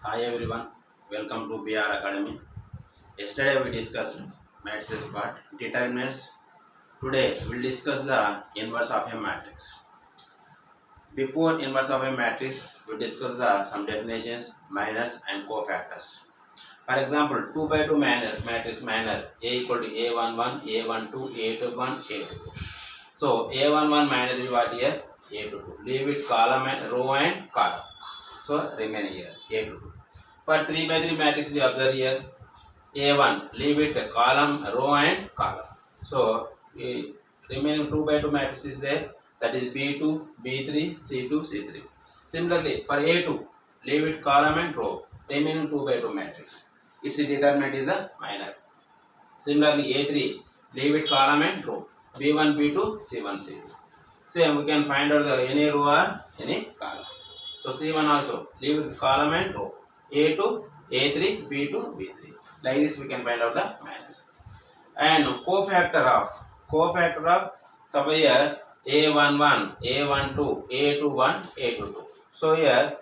Hi everyone, welcome to BR Academy. Yesterday we discussed matrices part determinants. Today we'll discuss the inverse of a matrix. Before inverse of a matrix, we discuss some definitions, minors and cofactors. For example, 2 by 2 matrix minor A equal to A11, A12, A21, A22. So A11 minor is what here? A22. Leave it column and row and column. So remain here A22. For 3 by 3 matrix you observe here A1, leave it column, row and column. So remaining 2 by 2 matrix is there, that is B2, B3, C2, C3. Similarly for A2, leave it column and row, remaining 2 by 2 matrix. Its determinant is a minor. Similarly A3, leave it column and row, B1, B2, C1, C2. Same we can find out the any row or any column. So C1 also, leave it column and row, A2, A3, B2, B3. Like this we can find out the minus. And cofactor of suppose here A11, A12, A21, A22. So here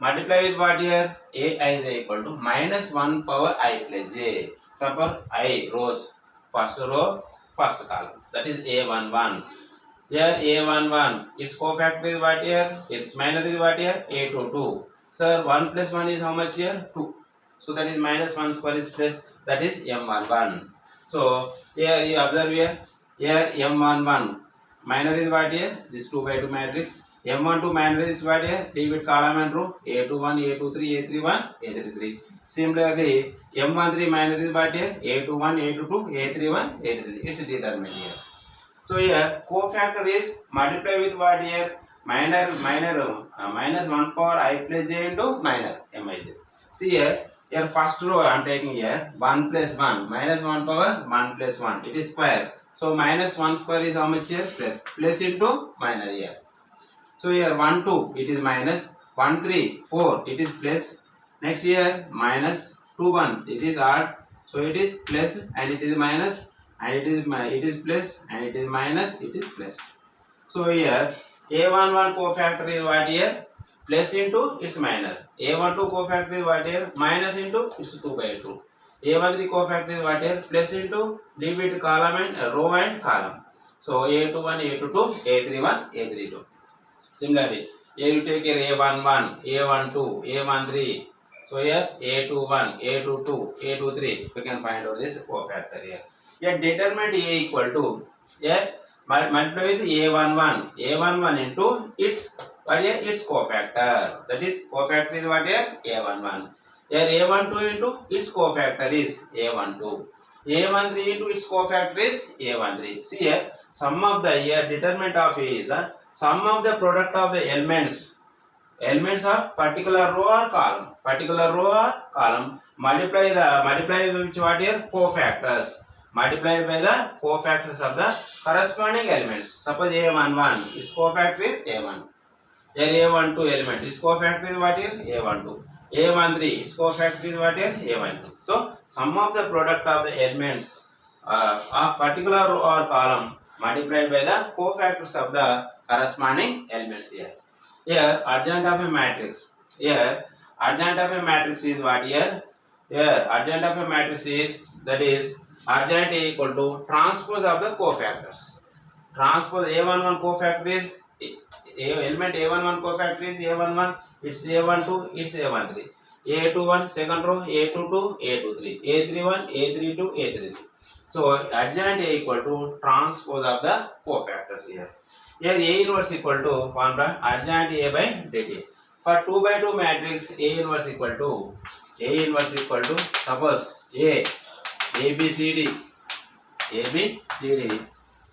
multiply with what here? A is equal to minus 1 power I plus j. Suppose I rows, first row, first column. That is A11. Here A11, its cofactor is what here? Its minor is what here? A22. So 1 plus 1 is how much here? 2. So that is minus 1 square is plus, that is M11. So here you observe here M11 minor is what here? This 2 by 2 matrix. M12 minor is what here? Leave it column and row. A21, A23, A31, A33. Similarly, M13 minor is what here? A21, A22, A31, A33. It's determined here. So here cofactor is multiply with what here? Minus 1 power I plus j into minor mij. See here first row I am taking here 1 plus 1 minus 1 power 1 plus 1. It is square. So minus 1 square is how much here? Plus into minor here. So here 1 2 it is minus, 1 3 4 it is plus. Next here minus 2 1 it is odd. So it is plus and it is minus. And it is plus and it is minus, it is plus. So here A11 cofactor is what here? Plus into its minor. A12 cofactor is what here? Minus into its 2 by 2. A13 cofactor is what here? Plus into, leave it column and row and column. So A21, A22, A31, A32. Similarly, here you take here A11, A12, A13. So here A21, A22, A23. We can find out this cofactor here. Here determinant A equal to multiply with A11 into its what here? Its cofactor. That is cofactor is what here? A11. Here A12 into its cofactor is A12. A13 into its cofactor is A13. See here sum of the here determinant of A is the sum of the product of the elements of particular row or column. Multiply with what here? Cofactors. Multiplied by the cofactors of the corresponding elements. Suppose A11, its cofactor is A1. Here A12 element, its cofactor is what here? A12. A13, its cofactor is what here? A13. So, sum of the product of the elements of particular row or column multiplied by the cofactors of the corresponding elements here. Here, adjoint of a matrix. Here, adjoint of a matrix is what here? Here, adjoint of a matrix is, that is, adjoint A equal to transpose of the cofactors. Transpose A11 cofactor is element A11 cofactor is A11, it's A12, it's A13. A21 second row, A22, A23, A31, A32, A33. So adjoint A equal to transpose of the cofactors here. Here A inverse equal to formula adjoint A by dt. For 2 by 2 matrix A inverse equal to suppose ABCD.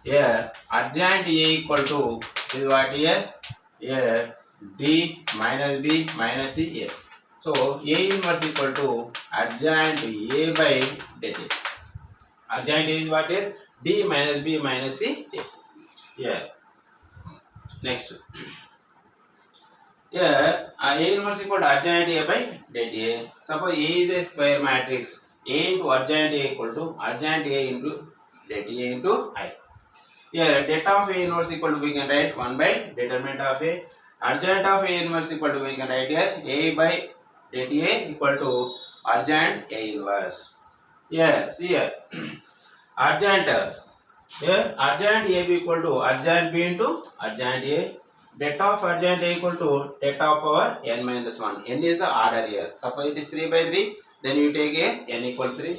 Here adjoint A equal to is what here? Here D minus B minus C here. So A inverse equal to adjoint A by dt. Adjoint A is what here? D minus B minus C here. Next. Here A inverse equal to adjoint A by dt. Suppose A is a square matrix. A into adjoint A equal to adjoint A into det A into I. Here det of A inverse equal to we can write 1 by determinant of A. Adjoint of A inverse equal to we can write here A by Det A equal to adjoint A inverse. Here, see here. Adjoint here, adjoint A B equal to adjoint B into adjoint A. Det of adjoint A equal to det of power n minus 1. N is the order here. Suppose it is 3 by 3, then you take a n equal 3.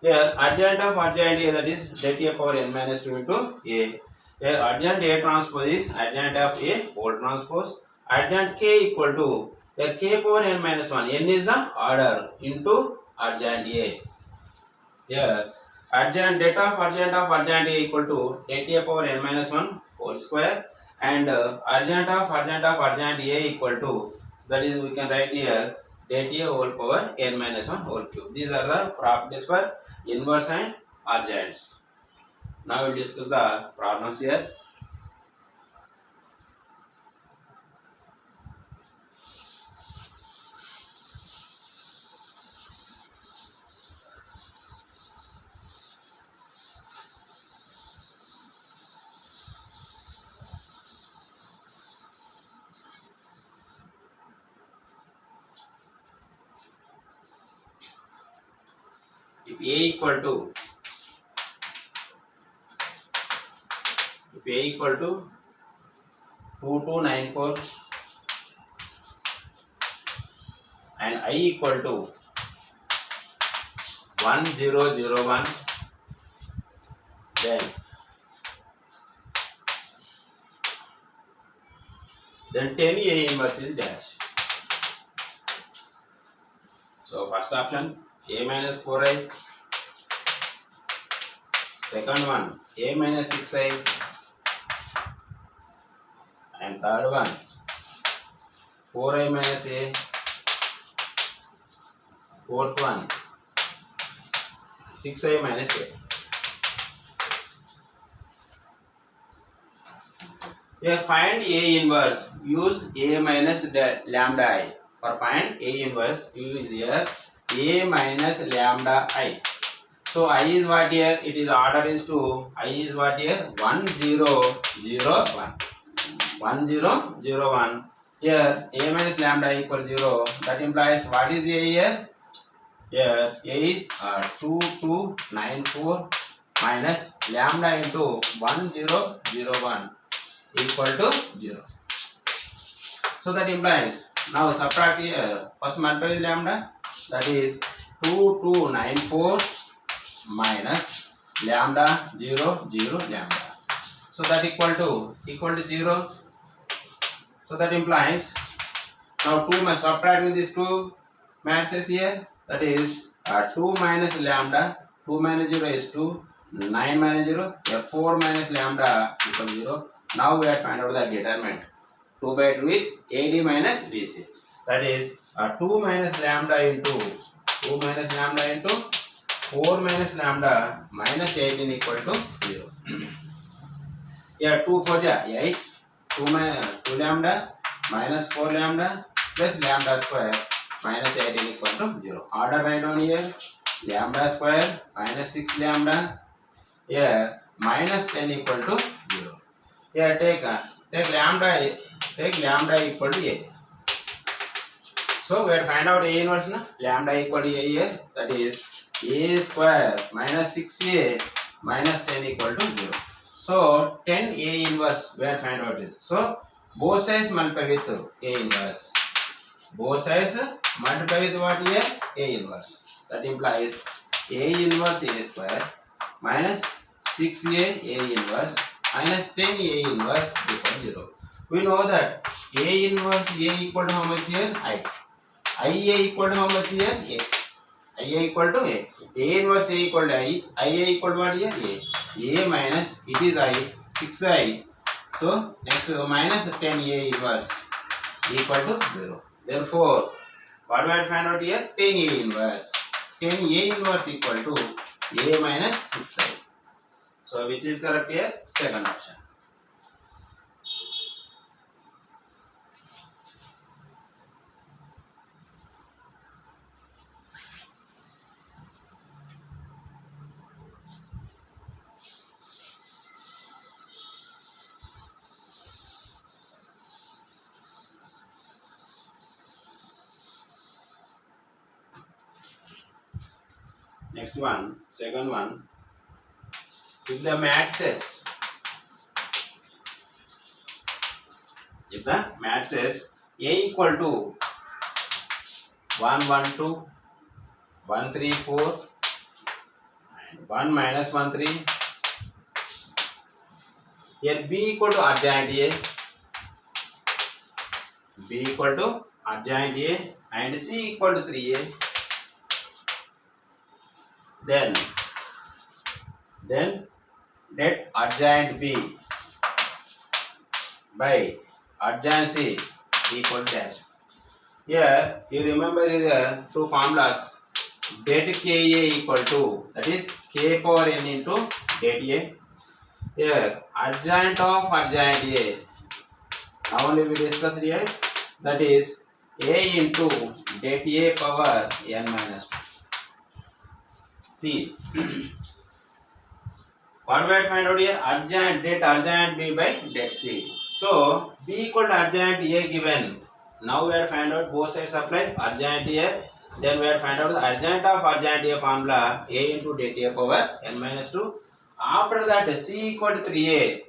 Here, adjoint of adjoint A, that is det A power n minus 2 into A. Here, adjoint A transpose is adjoint of A whole transpose. Adjoint K equal to, here K power n minus 1. N is the order into adjoint A. Here, adjoint det of adjoint A equal to det A power n minus 1 whole square. And adjoint of adjoint A equal to, that is we can write here det A whole power n minus 1 whole cube. These are the properties for inverse and adjoints. Now we will discuss the problems here. If A equal to 2294 and I equal to 1001, then 10 A inverse is dash. So first option A minus 4i, second one A minus 6i, and third one 4i minus A, fourth one 6i minus A. Here find A inverse, use A minus lambda I. For find A inverse, use here A minus lambda I. So I is what here? It is order is 2. I is what here? 1 0 0 1. 1 0 0 1. Here A minus lambda equal 0. That implies what is A here? Here A is 2294 minus lambda into 1 0 0 1 equal to 0. So that implies, now subtract here, first multiply with lambda, that is 2294 minus lambda 0 0 lambda. So that equal to 0. So that implies, now 2 must subtract with these two matrices here, that is 2 minus lambda, 2 minus 0 is 2, 9 minus 0, 4 minus lambda equal 0. Now we have to find out the determinant. 2 by 2 is AD minus BC. That is 2 minus lambda into 4 minus lambda minus 18 equal to 0. Here 2 for 8, 2 lambda minus 4 lambda plus lambda square minus 18 equal to 0. Order write down here, lambda square minus 6 lambda, here minus 10 equal to 0. Here take lambda equal to A. So we have to find out A inverse na? Lambda equal to A here, that is A square minus 6A minus 10 equal to 0. So 10 A inverse we have to find out this. So both sides multiply with A inverse. Both sides multiply with what here? A inverse. That implies A inverse A square minus 6A A inverse minus 10 A inverse equal to 0. We know that A inverse A equal to how much here? I. IA equal to how much here? A. IA equal to A. A inverse A equal to I. IA equal to what here? A. A minus, it is I, 6I. So next minus 10 A inverse equal to 0. Therefore, what do I find out here? 10 A inverse. 10 A inverse equal to A minus 6I. So which is correct here? Second option. Next one, second one. If the mat says A equal to 1, 1, 2, 1, 3, 4, and 1 minus 1, 3. Here B equal to adjoint A. B equal to adjoint A and C equal to 3A. Then let adjoint B by adjoint C equal to dash. Here you remember the two formulas. Det Ka equal to, that is K power n into det A. Here adjoint of adjoint A. Now only we discussed here. That is A into det A power n minus 2. See. What we have to find out here? Adjoint det adjoint B by det C. So B equal to adjoint A given. Now we have to find out both sides apply adjoint A. Then we have to find out the adjoint of adjoint A formula A into det A power n minus 2. After that C equal to 3A.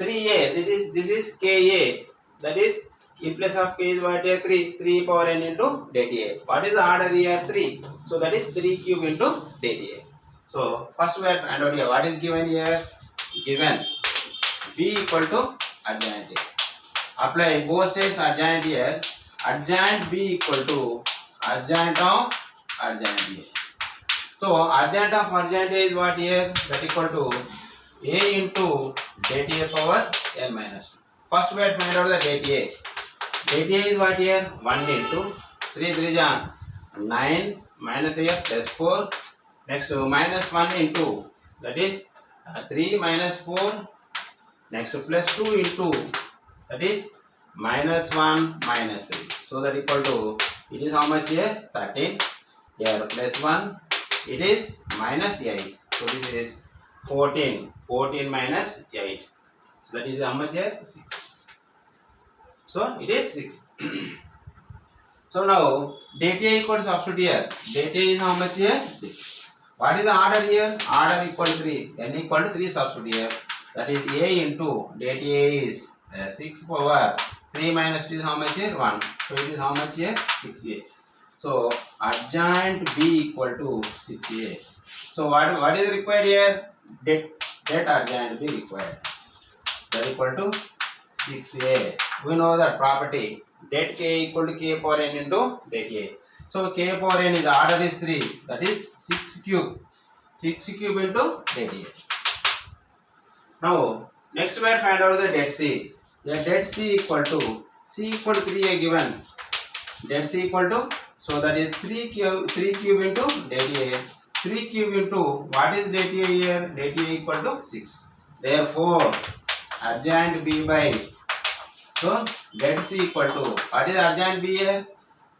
3A, this is Ka. That is in place of K is what here? 3 power n into det A. What is the order here? 3. So that is 3 cube into det A. So first we have to find out here what is given here. Given B equal to adjoint A. Apply both sides adjoint here. Adjoint B equal to adjoint of adjoint A. So adjoint of adjoint A is what here? That equal to A into det A power n minus 2. First we have to find out the det A. Det A is what here? 1 into 3 3 9 minus here plus 4. Next minus 1 into, that is 3 minus 4. Next plus 2 into, that is minus 1 minus 3. So that equal to, it is how much here? 13. Here plus 1, it is minus 8. So this is 14. 14 minus 8. So that is how much here? 6. So it is 6. So now det A equal to substitute here. Det A is how much here? 6. What is the order here? Order equal to 3. N equal to 3 substitute here. That is A into det A is 6 power 3 minus 2 is how much here? 1. So it is how much here? 6A. So adjoint B equal to 6A. So what is required here? Det adjoint B required. That equal to 6A. We know that property. Det K equal to K power n into det A. So K power n is order is 3. That is 6 cube. 6 cube into det A. Now next we have to find out the det C. The det C equal to C equal to 3A given. Det C equal to, so that is 3 cube into det A. 3 cube into what is det A here? Det A equal to 6. Therefore adjoint B by, so det C equal to, what is adjoint B here?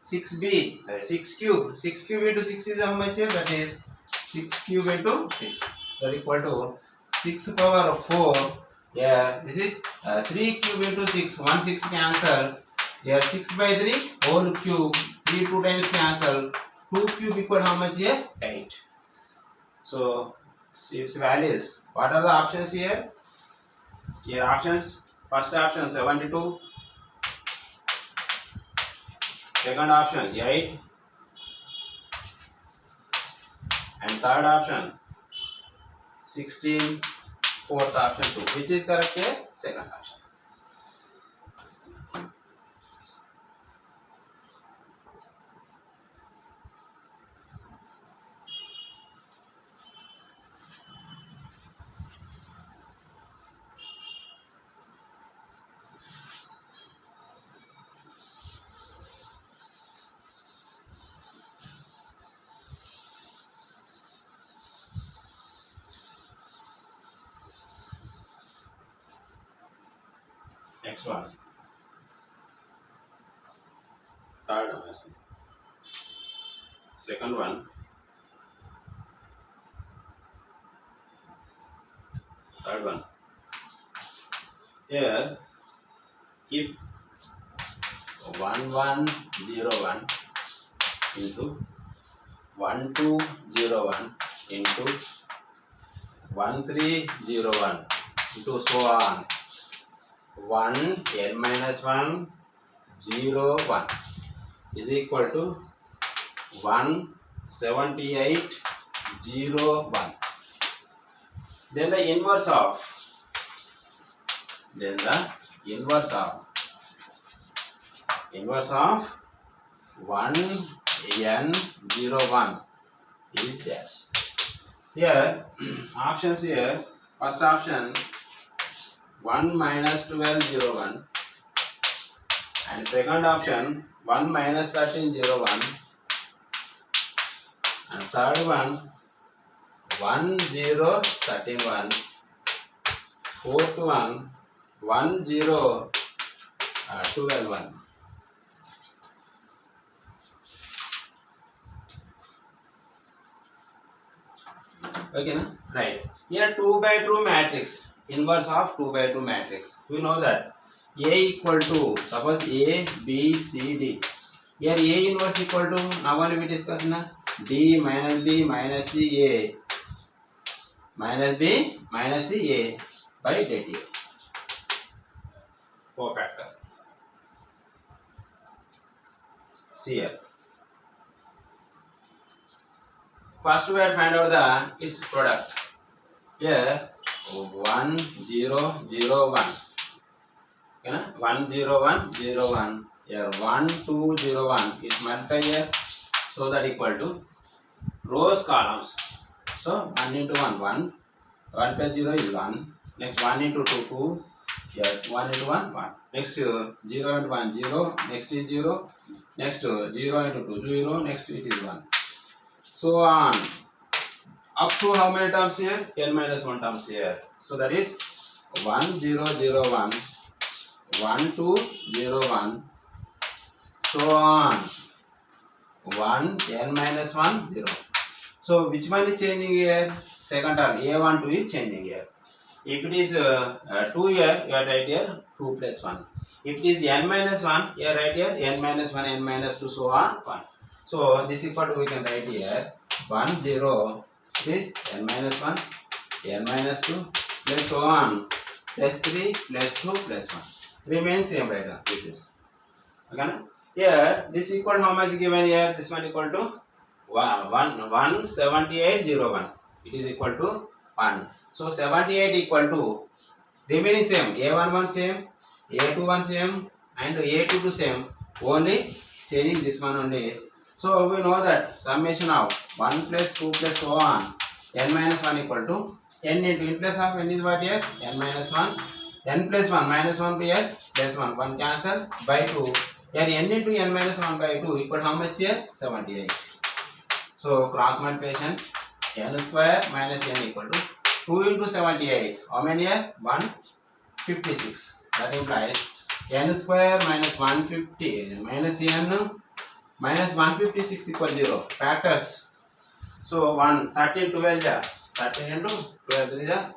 6B, 6 cube. 6 cube into 6 is how much here? That is 6 cube into 6. That equal to 6 power 4. Here this is 3 cube into 6. 1 6 cancel. Here 6 by 3 whole cube. 3 2 times cancel. 2 cube equal how much here? 8. So see its values. What are the options here? Here options. First option 72. Second option 8. And third option 16. Fourth option 2. Which is correct here? Second option. Next one. Third one. Second one. Third one. Here, if 1101 into 1201 into 1301 into so on 1 n minus 1 0 1 is equal to 178 0 1. Then the inverse of 1 n 0 1 is dash. Here options here, first option 1 minus 12 0 1 and second option 1 minus 13 0 1 and third one 1 0 13 1, fourth one 1 0 12 1. Okay, na? Right. Here 2 by 2 matrix, inverse of 2 by 2 matrix. We know that A equal to, suppose A, B, C, D. Here A inverse equal to, now only we discuss na, D minus B minus C A minus B minus C A by dt. Four factor. See here. First we have to find out the its product. Here 1 0 0 1. Okay, 1 0 1 0 1. Here 1 2 0 1 is multiplied here, so that equal to rows columns. So 1 into 1 1 plus 0 is 1. Next 1 into 2 2. Here 1 into 1 1. Next 0 into 1 0. Next is 0. Next 0 into 2 0. Next it is 1. So on up to how many terms here? n minus 1 terms here. So that is 1 0 0 1 1 2 0 1. So on 1 n minus 1 0. So which one is changing here? Second term a1 2 is changing here. If it is 2 here, you are right here 2 plus 1. If it is n minus 1, you are right here n minus 1 n minus 2 so on 1. So this equal to we can write here 1 0 is n minus 1 n minus 2 plus so on plus 3 plus 2 plus 1 remains same right now. This is okay. Here this equal how much given here? This one equal to 178 0 1. It is equal to 1. So 78 equal to remaining same, a11 same, a21 same and a22 same, only changing this one only. So we know that summation of 1 plus 2 plus so on n minus 1 equal to n into in place of n is what here? N minus 1. N plus 1 minus 1 here plus 1. 1 cancel by 2. Here n into n minus 1 by 2 equal to how much here? 78. So cross multiplication n square minus n equal to 2 into 78. How many here? 156. That implies n square minus 150 minus n minus 156 equal 0. Factors. So 13 12 ja 13 into 12 3 ja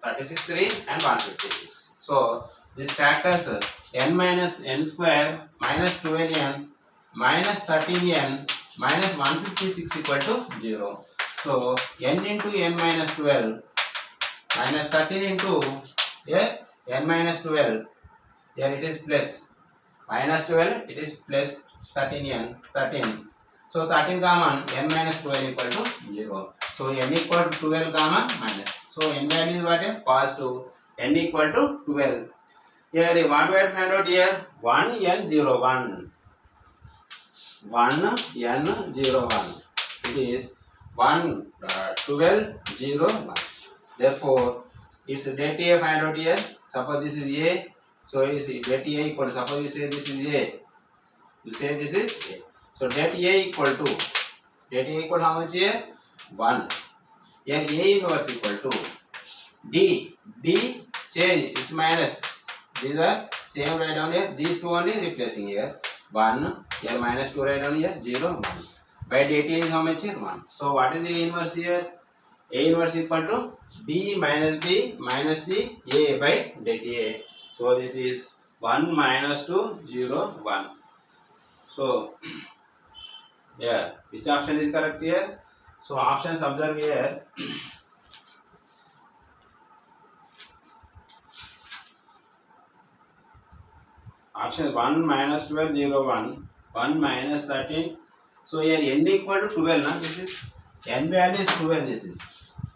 36 3 and 156. So this factors n minus n square minus 12n minus 13n minus 156 equal to 0. So n into n minus 12 minus 13 into n minus 12. Here it is plus minus 12, it is plus 13n 13. So 13 common n minus 12 equal to 0. So n equal to 12 comma minus. So n value is what? Positive. N equal to 12. Here what we have to find out here? 1 n 0 1. 1 n 0 1. It is 1 12 0 1. Therefore its det A find out here. Suppose this is A. So is det A equal to, suppose you say this is A. You say this is A. So det A equal to how much here? 1. Here A inverse equal to D. D change is minus. These are same right down here. These two only replacing here. 1. Here minus 2 right down here. 0 1. By det A is how much here? 1. So what is the inverse here? A inverse equal to B minus B minus C A by det A. So this is 1 minus 2 0 1. So yeah, which option is correct here? So options observe here. Option 1 minus 12 0 1 1 minus 13. So here n equal to 12 na, this is n value is 12, this is,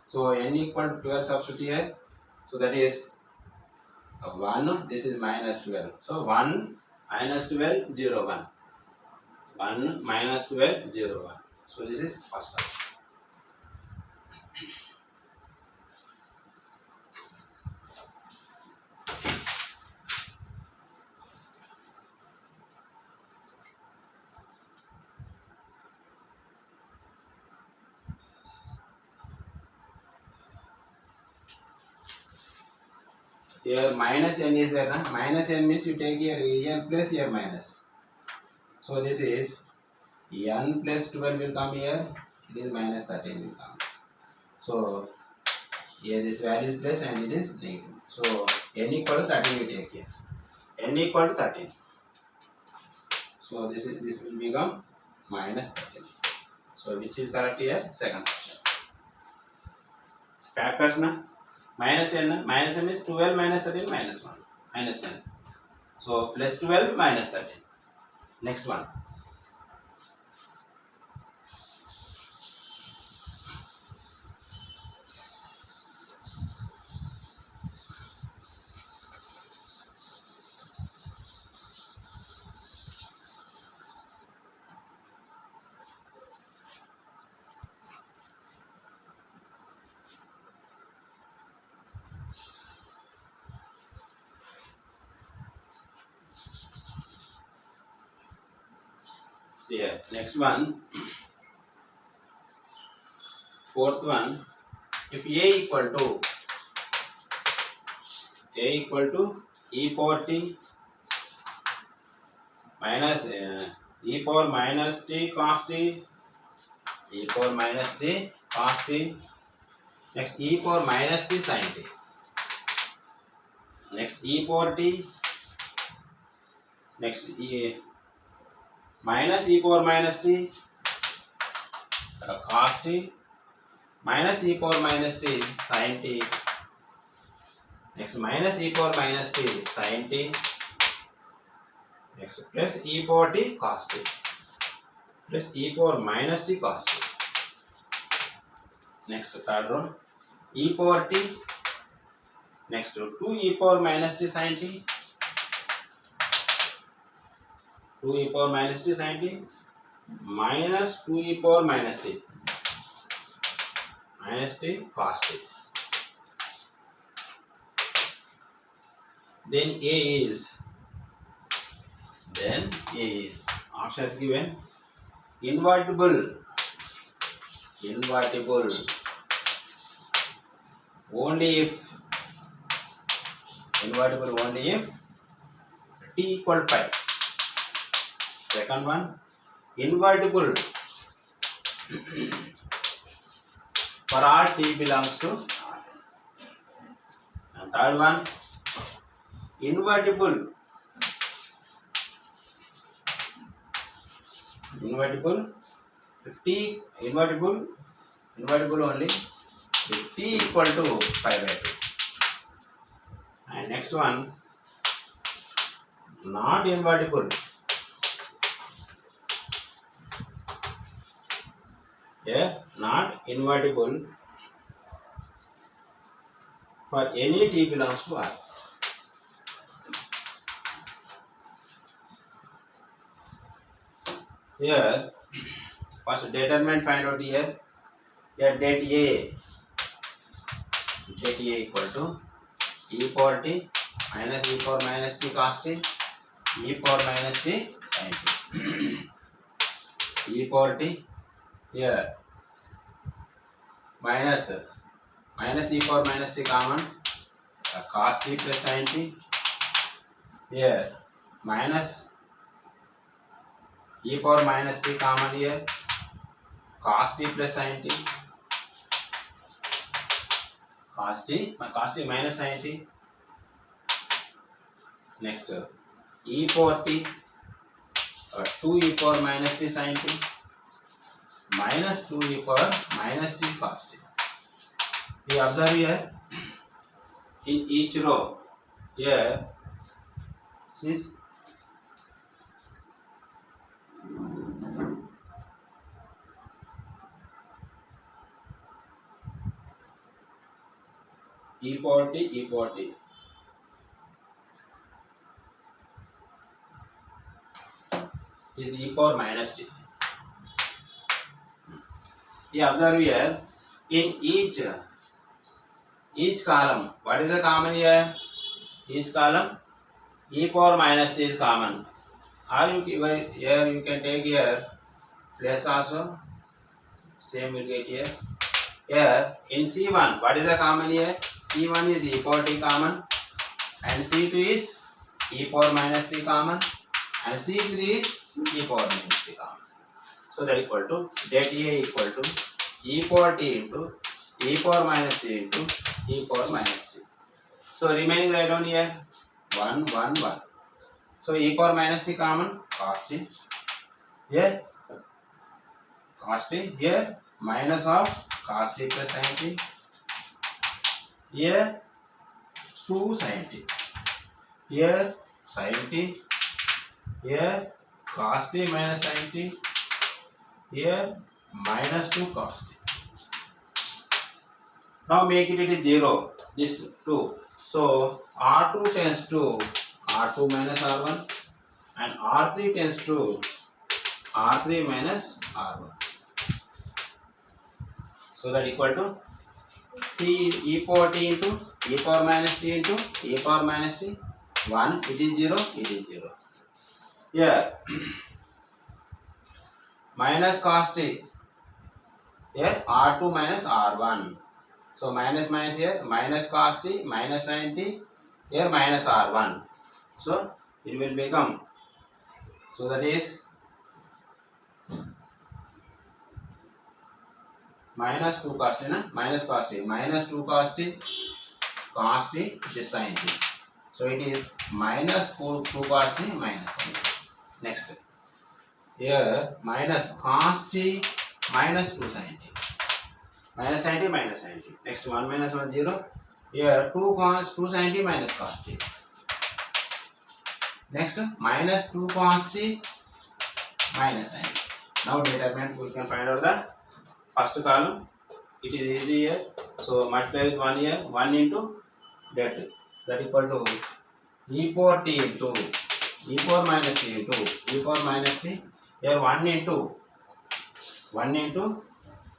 so n equal to 12 substitute here, so that is 1, this is minus 12, so 1 minus 12 0 1 1 minus 12 0 1, so this is first option. Here minus n is there, na? Minus n means you take here n plus here minus. So this is n plus 12 will come here, it is minus 13 will come. So here this value is plus and it is negative. So n equal to 13 we take here. N equal to 13. So this will become minus 13. So which is correct here? Second option. Factors na? Minus n is 12 minus 13 minus 1 minus n. So plus 12 minus 13. Next one. Here, next one, fourth one, if a equal to e power t minus e power minus t cos t, e power minus t cos t, next e power minus t sin t, next e power t, next minus e power minus t cos t, minus e power minus t sin t, next minus e power minus t sin t, next plus e power t cos t, plus e power minus t cos t, next third row e power t, next 2 e power minus t sin t, 2 e power minus t sin t minus 2 e power minus t cos t. Then a is options given invertible only if t equal pi. Second one, invertible for all t belongs to R. And third one, invertible if t invertible only if t equal to pi by 2. And next one, not invertible. Not invertible for any t belongs to R. Here, first determinant find out here. Here det A equal to e power t minus e power minus t cos t, e power minus t sin t. E power t here minus e power minus t common, cos t plus sin t, here minus e power minus t common here, cos t plus sin t, cos t minus sin t, next e power t 2 e power minus t sin t, minus 2 e power minus t cos t. You observe here in each row here this e power t is e power minus t. You observe here in each column. What is the common here? Each column e power minus t is common. Or here you can take here plus also same will get here. Here in C1 what is the common here? C1 is e power t common and C2 is e power minus t common and C3 is e power minus t common. So that equal to det A equal to e power t into e power minus t into e power minus t. So remaining write down here 1 1 1. So e power minus t common cos t. Here cos t, here minus of cos t plus sin t. Here 2 sin t. Here sin t. Here cos t minus sin t. Here minus 2 cos t. Now make it is 0. This 2. So R2 tends to R2 minus R1 and R3 tends to R3 minus R1. So that equal to t e power t into e power minus t into e power minus t. 1 it is 0, it is 0. Here minus cos t. Here R2 minus R1. So minus minus here minus cos t minus sin t. Here minus R1. So it will become, so that is minus 2 cos t, minus cos t, minus 2 cos t, cos t, which is sin t. So it is minus 2 cos t minus sin t. Next, here minus cos t minus 2 sin t. Minus sin t minus sin t. Next 1 minus 1 0. Here 2 sin t minus cos t. Next minus 2 cos t minus sin t. Now determinant we can find out the first column. It is easy here. So multiply with 1 here. 1 into that. That equal to e power t into e power minus t into e power minus t. Here 1 into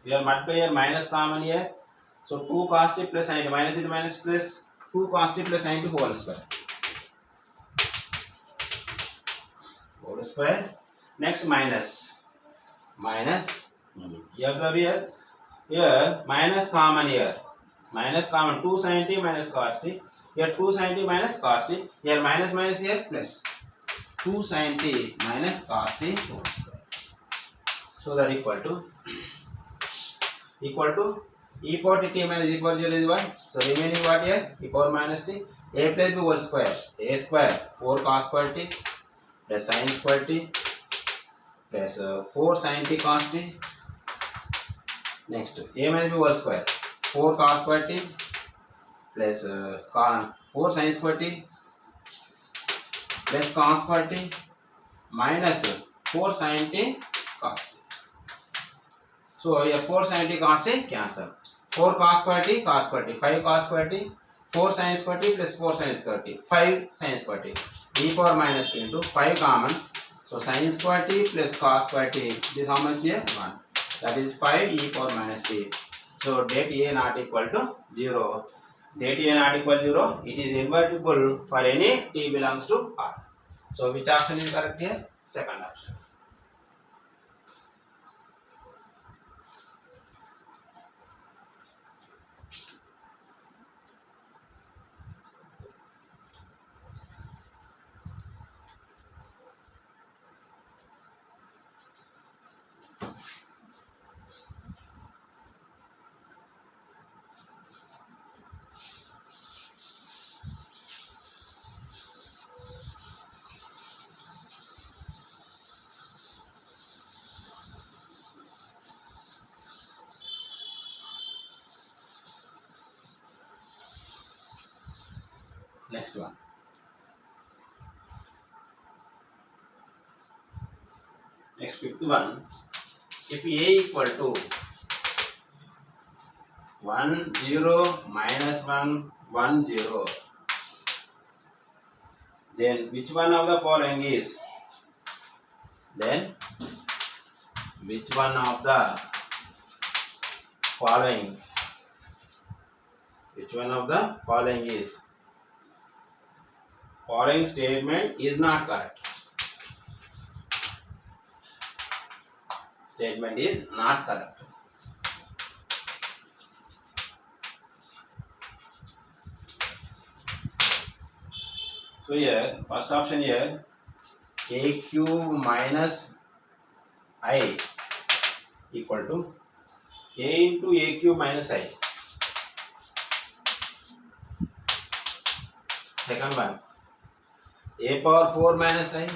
here multiply here minus common here. So 2 cos t plus sin t minus into minus plus 2 cos t plus sin t whole square. Whole square. Next minus. You observe here minus common here. Minus common 2 sin t minus cos t. Here 2 sin t minus cos t. Here minus minus here plus 2 sin t minus cos t whole square. So that equal to e power t minus e power 0 is 1. So remaining what here? E power minus t. A plus b whole square. A square 4 cos square t plus sin square t plus 4 sin t cos t. Next a minus b whole square 4 cos square t plus 4 sin square t plus cos square t minus 4 sin t cos t. So here 4 sin t cos t cancel. 4 cos square t 5 cos square t 4 sin square t plus 4 sin square t 5 sin square t e power minus t into 5 common. So sin square t plus cos square t, this how much here? 1. That is 5 e power minus t. So det A not equal to 0. Det A not equal to 0. It is invertible for any t belongs to R. So which option is correct here? Second option. Next one. Next fifth one. If A equal to 1 0 minus 1 1 0, then which one of the following is? Then which one of the following? Which one of the following is? Following statement is not correct. Statement is not correct. So here, first option here, a cube minus I equal to a into a cube minus I. Second one, a power 4 minus I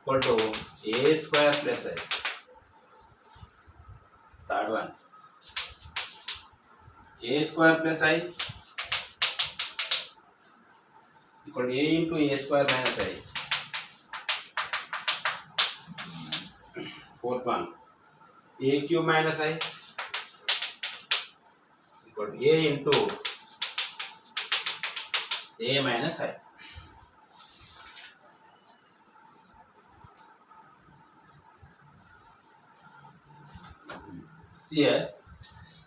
equal to a square plus I. Third one, a square plus I equal to a into a square minus I. Fourth one, a cube minus I equal to a into a minus I. See here,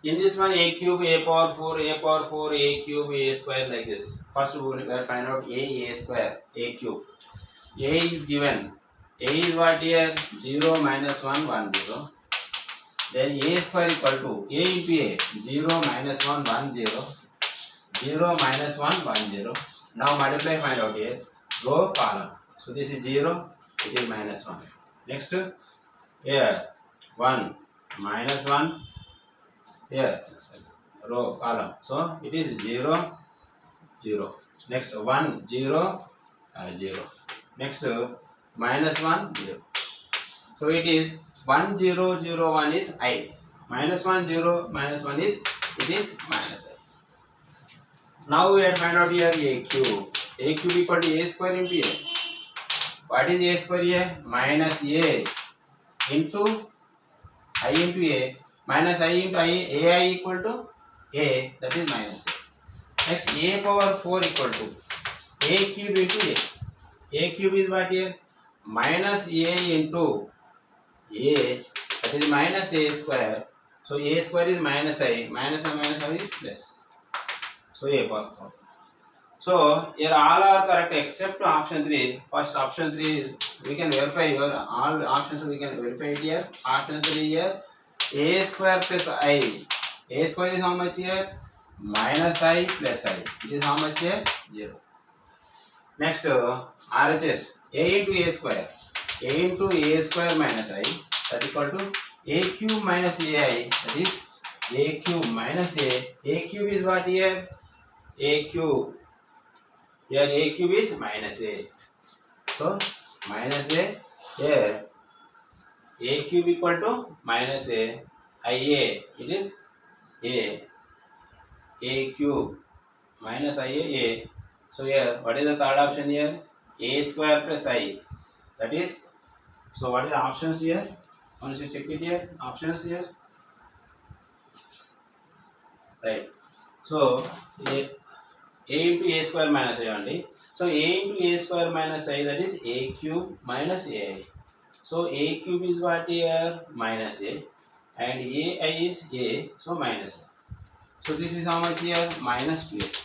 in this one a cube, a power 4, a power 4, a cube, a square, like this. First we will find out a square, a cube. A is given. A is what here? 0 minus 1, 1 0. Then a square equal to a into a, 0 minus 1, 1 0. 0 minus 1, 1 0. Now multiply, find out here. Row, column. So this is 0, it is minus 1. Next, here 1 minus 1. Here row, column. So it is 0 0. Next 1 0 0. Next minus 1 0. So it is 1 0 0 1 is I. Minus 1 0 minus 1 is, it is minus I. Now we have to find out here a cube. A cube equal to a square into a. What is a square here? Minus a into I into a. Minus I into I, ai equal to a, that is minus a. Next, a power 4 equal to a cube into a. A cube is what here? Minus a into a, that is minus a square. So a square is minus I. Minus I is plus. So a power 4. So here all are correct except option 3. First option 3 we can verify your all options, we can verify it here. Option 3 here, a square plus I. A square is how much here? Minus I plus I. It is how much here? 0. Next RHS, a into a square. A into a square minus I, that equal to a cube minus ai, that is a cube minus a. A cube is what here? A cube. Here a cube is minus a. So minus a here. A cube equal to minus a. IA, it is a cube minus IA. So here what is the third option here? A square plus I. That is, so what is the options here? Once you check it here, options here. Right. So a into a square minus I only. So a into a square minus I, that is a cube minus ai. So a cube is what here? Minus a. And ai is a, so minus a. So this is how much here? Minus 2a.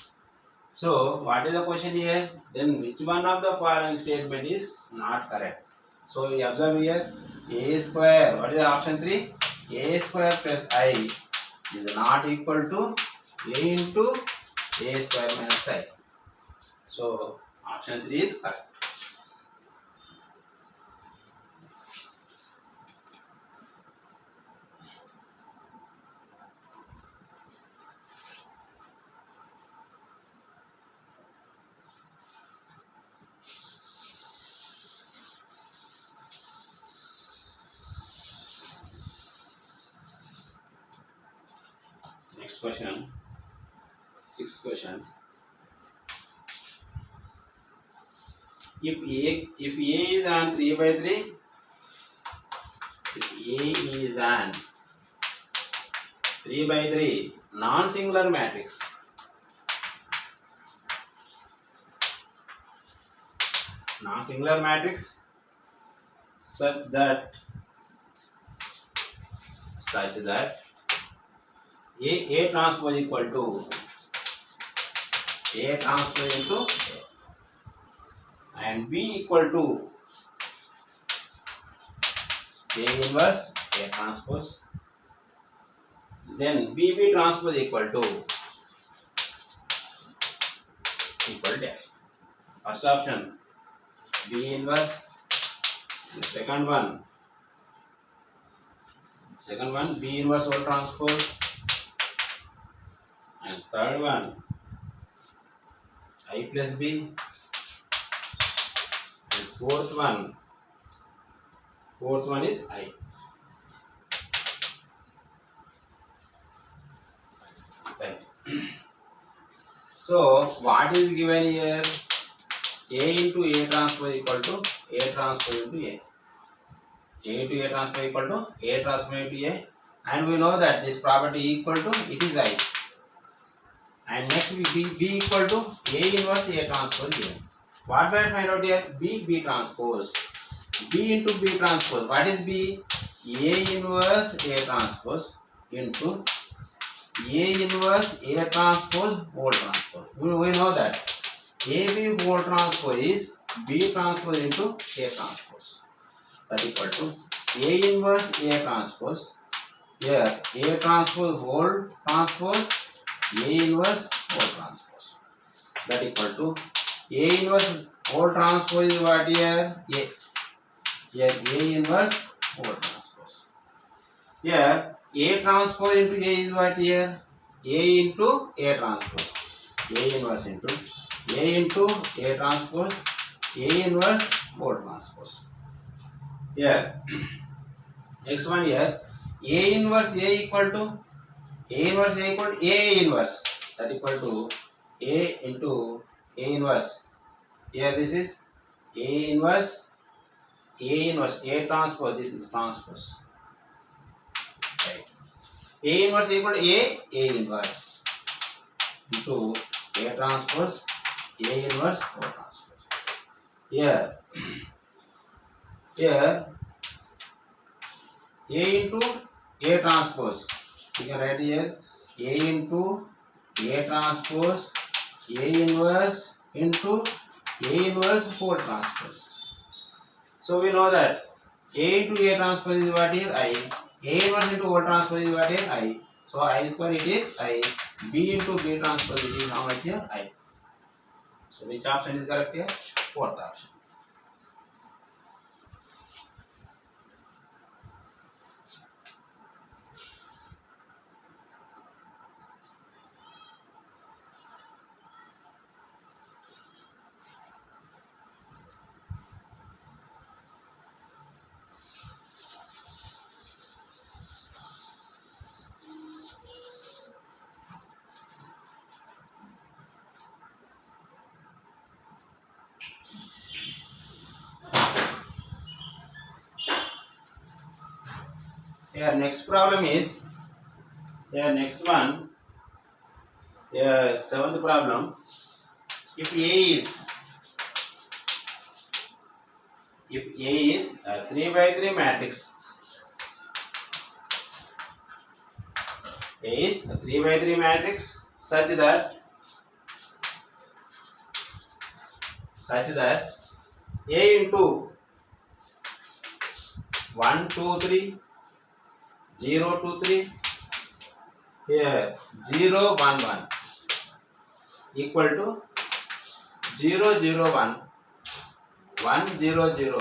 So what is the question here? Then which one of the following statement is not correct? So we observe here, a square, what is the option 3? A square plus I is not equal to a into a square minus I. So option 3 is correct. Next question. Sixth question. If A is an 3 by 3, if A is an 3 by 3 non-singular matrix, such that A transpose equal to A transpose into A, and B equal to A inverse A transpose, then BB transpose equal dash. First option B inverse, and second one B inverse O transpose, and third one I plus B, and fourth one is I. Right. So what is given here? A into A transpose equal to A transpose into A. A into A transpose equal to A transpose into A, and we know that this property equal to it is I. And next B equal to A inverse A transpose here. What we find out here? B transpose. B into B transpose. What is B? A inverse A transpose into A inverse A transpose whole transpose. We know that AB whole transpose is B transpose into A transpose. That equal to A inverse A transpose. Here A transpose whole transpose, A inverse whole transpose. That equal to A inverse whole transpose is what here? A. Here A inverse whole transpose. Here A transpose into A is what here? A into A transpose. A inverse into A transpose, A inverse whole transpose. Here next one here A inverse A equal to A inverse. That equal to A into A inverse. Here this is A inverse A transpose. This is transpose. Right. A inverse equal to A inverse into A transpose, A inverse O transpose. Here A into A transpose. You can write here A into A transpose, A inverse into A inverse whole transpose. So we know that A into A transpose is what is I. A inverse into whole transpose is what is I. So I square it is I. B into B transpose it is how much here? I. So which option is correct here? Fourth option. Here next problem is next one. Seventh problem. If A is a 3 by 3 matrix, A is a 3 by 3 matrix such that A into 1 2 3 0 2 3 here 0 1 1 equal to 0 0 1 1 0 0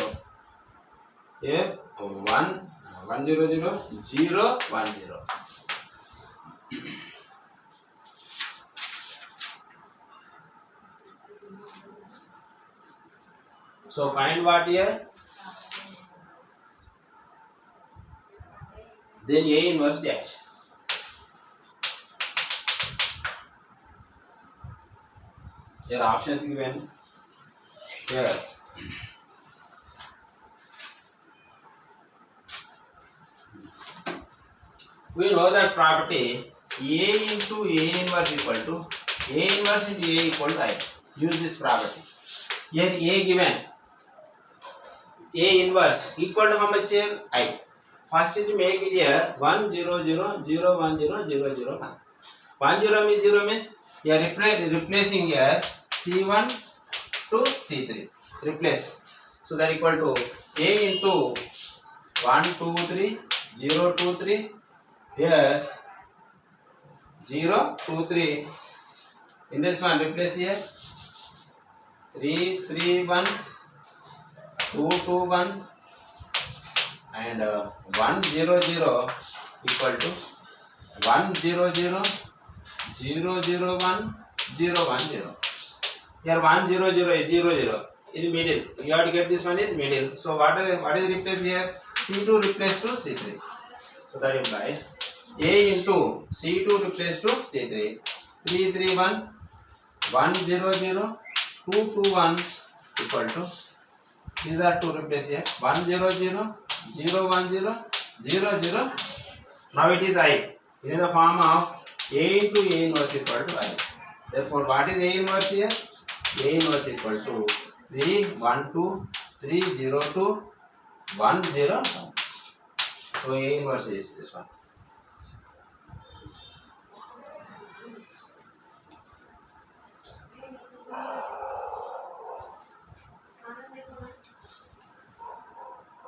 here 1 1 0 0 0 1 0. So find what here? Then A inverse dash. Here options given here. We know that property A into A inverse equal to A inverse into A equal to I. Use this property. Here A given, A inverse equal to how much here? I. First it make it here 1 0 0 0 1 0 0 0 1. 1 0 means 0 means you are replacing here C1 to C3. Replace. So that equal to A into 1 2 3 0 2 3. Here 0 2 3. In this one replace here 3 3 1 2 2 1 and 1 0 0 equal to 1 0 0 0 0 1 0 1 0. Here 1 0 0 is 0 0 in middle. You have to get this one is middle. So what is replaced here? C2 replaced to C3. So that implies A into C2 replaced to C3. 3 3 1 1 0 0 2 2 1 equal to, these are two replace here 1 0 0 0 1 0 0 0. Now it is I. It is the form of A into A inverse equal to I. Therefore what is A inverse here? A inverse equal to 3 1 2 3 0 2 1 0 1. So A inverse is this one.